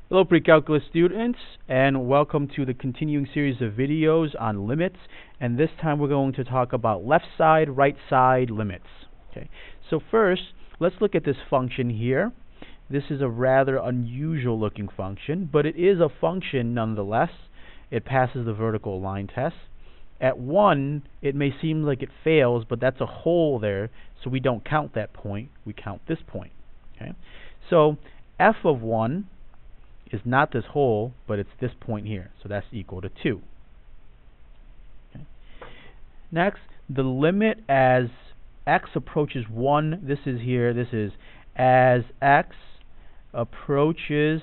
Hello pre-calculus students, and welcome to the continuing series of videos on limits, and this time we're going to talk about left side, right side limits. Okay. So first, let's look at this function here. This is a rather unusual looking function, but it is a function nonetheless. It passes the vertical line test. At 1, it may seem like it fails, but that's a hole there, so we don't count that point, we count this point. Okay. So f of 1 is not this hole, but it's this point here. So that's equal to 2. Okay. Next, the limit as x approaches 1, this is here, this is as x approaches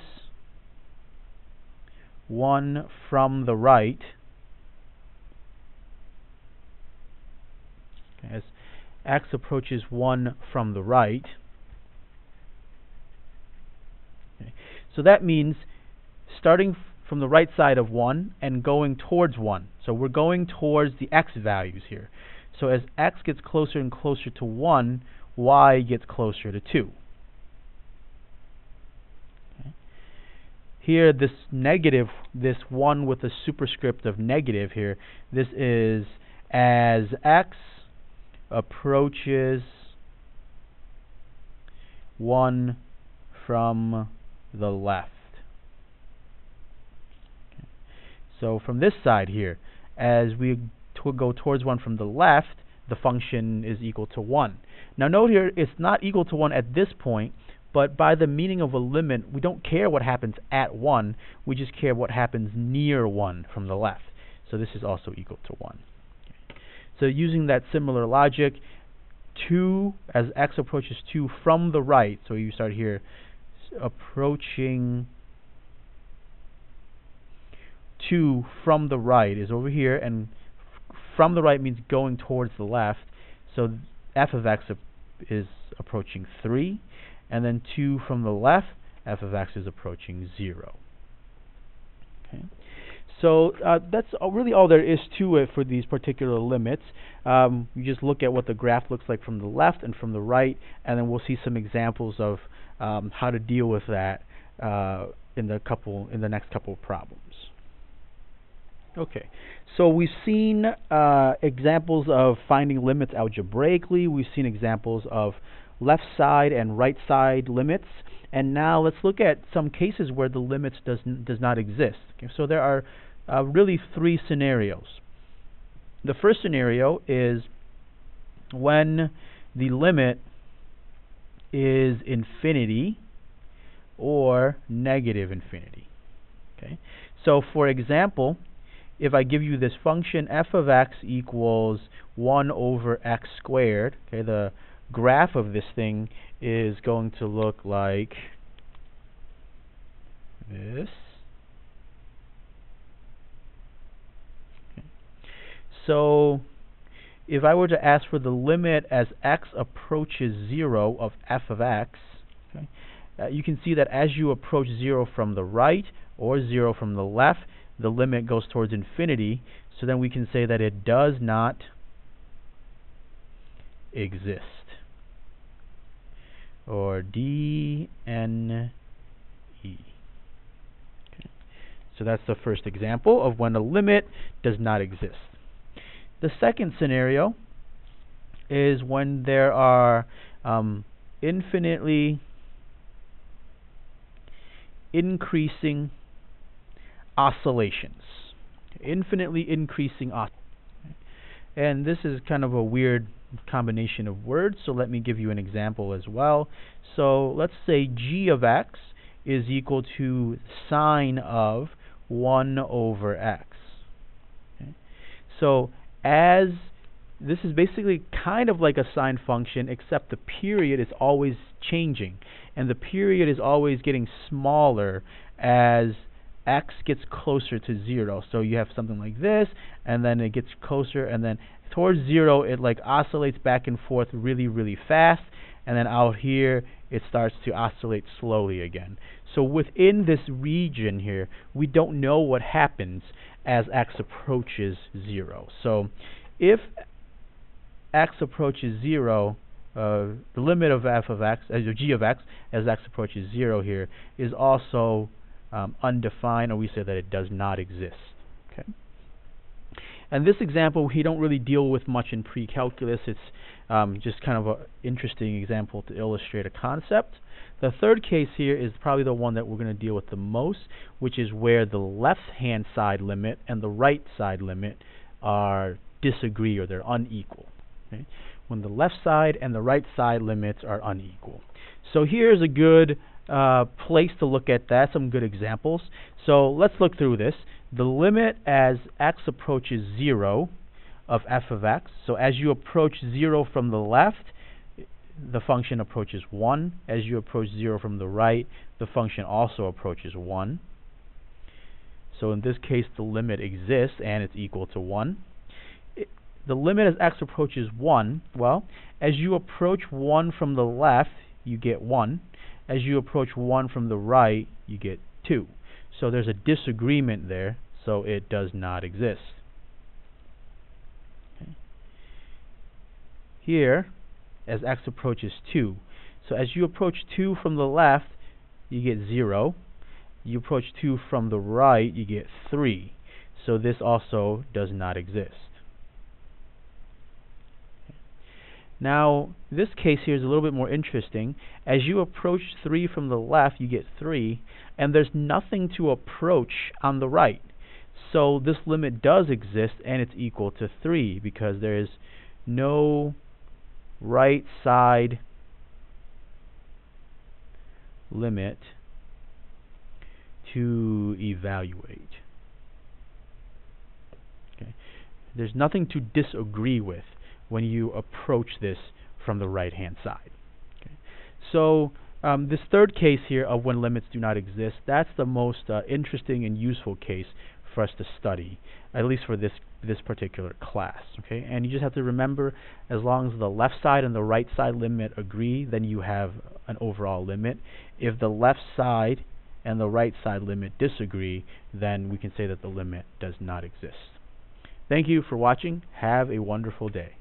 1 from the right. Okay, as x approaches 1 from the right. Okay. So that means starting from the right side of 1 and going towards 1. So we're going towards the x values here. So as x gets closer and closer to 1, y gets closer to 2. Okay. Here, this negative, this 1 with a superscript of negative here, this is as x approaches 1 from the left. Okay. So from this side here, as we go towards 1 from the left, the function is equal to 1. Now note here, it's not equal to 1 at this point, but by the meaning of a limit, we don't care what happens at 1, we just care what happens near 1 from the left. So this is also equal to 1. Okay. So using that similar logic, 2, as x approaches 2 from the right, so you start here, approaching 2 from the right is over here, and from the right means going towards the left, so f of x is approaching 3, and then 2 from the left, f of x is approaching 0. Okay. So that's really all there is to it for these particular limits. You just look at what the graph looks like from the left and from the right, and then we'll see some examples of how to deal with that in the next couple of problems. Okay, so we've seen examples of finding limits algebraically. We've seen examples of left side and right side limits, and now let's look at some cases where the limits does not exist. Okay, so there are really 3 scenarios. The first scenario is when the limit is infinity or negative infinity. Okay. So for example, if I give you this function f of x equals 1 over x squared, okay, the graph of this thing is going to look like this. Okay. So if I were to ask for the limit as x approaches 0 of f of x, okay, you can see that as you approach 0 from the right or 0 from the left, the limit goes towards infinity. So then we can say that it does not exist, or DNE. Okay. So that's the first example of when a limit does not exist. The second scenario is when there are infinitely increasing oscillations. Infinitely increasing oscillations. And this is kind of a weird combination of words, so let me give you an example as well. So let's say g of x is equal to sine of 1 over x. Okay. So as this is basically kind of like a sine function, except the period is always changing, and the period is always getting smaller as x gets closer to 0. So you have something like this, and then it gets closer, and then towards 0 it like oscillates back and forth really, really fast, and then out here it starts to oscillate slowly again. So within this region here, we don't know what happens as x approaches 0. So if x approaches 0, the limit of f of x, g of x, as x approaches 0 here, is also undefined, or we say that it does not exist. Okay. And this example we don't really deal with much in pre-calculus. It's just kind of an interesting example to illustrate a concept. The third case here is probably the one that we're going to deal with the most, which is where the left-hand side limit and the right side limit are disagree, or they're unequal. Okay? When the left side and the right side limits are unequal. So here's a good place to look at that, some good examples. So let's look through this. The limit as x approaches 0 of f of x. So as you approach 0 from the left, the function approaches 1. As you approach 0 from the right, the function also approaches 1. So in this case, the limit exists and it's equal to 1. The limit as x approaches 1, well, as you approach 1 from the left, you get 1. As you approach 1 from the right, you get 2. So there's a disagreement there, so it does not exist. Okay. Here, as x approaches 2, so as you approach 2 from the left, you get 0. You approach 2 from the right, you get 3. So this also does not exist. Now, this case here is a little bit more interesting. As you approach 3 from the left, you get 3, and there's nothing to approach on the right. So this limit does exist, and it's equal to 3, because there is no right side limit to evaluate. Okay. There's nothing to disagree with when you approach this from the right-hand side. Okay. So this third case here of when limits do not exist, that's the most interesting and useful case for us to study, at least for this particular class. Okay. And you just have to remember, as long as the left side and the right side limit agree, then you have an overall limit. If the left side and the right side limit disagree, then we can say that the limit does not exist. Thank you for watching. Have a wonderful day.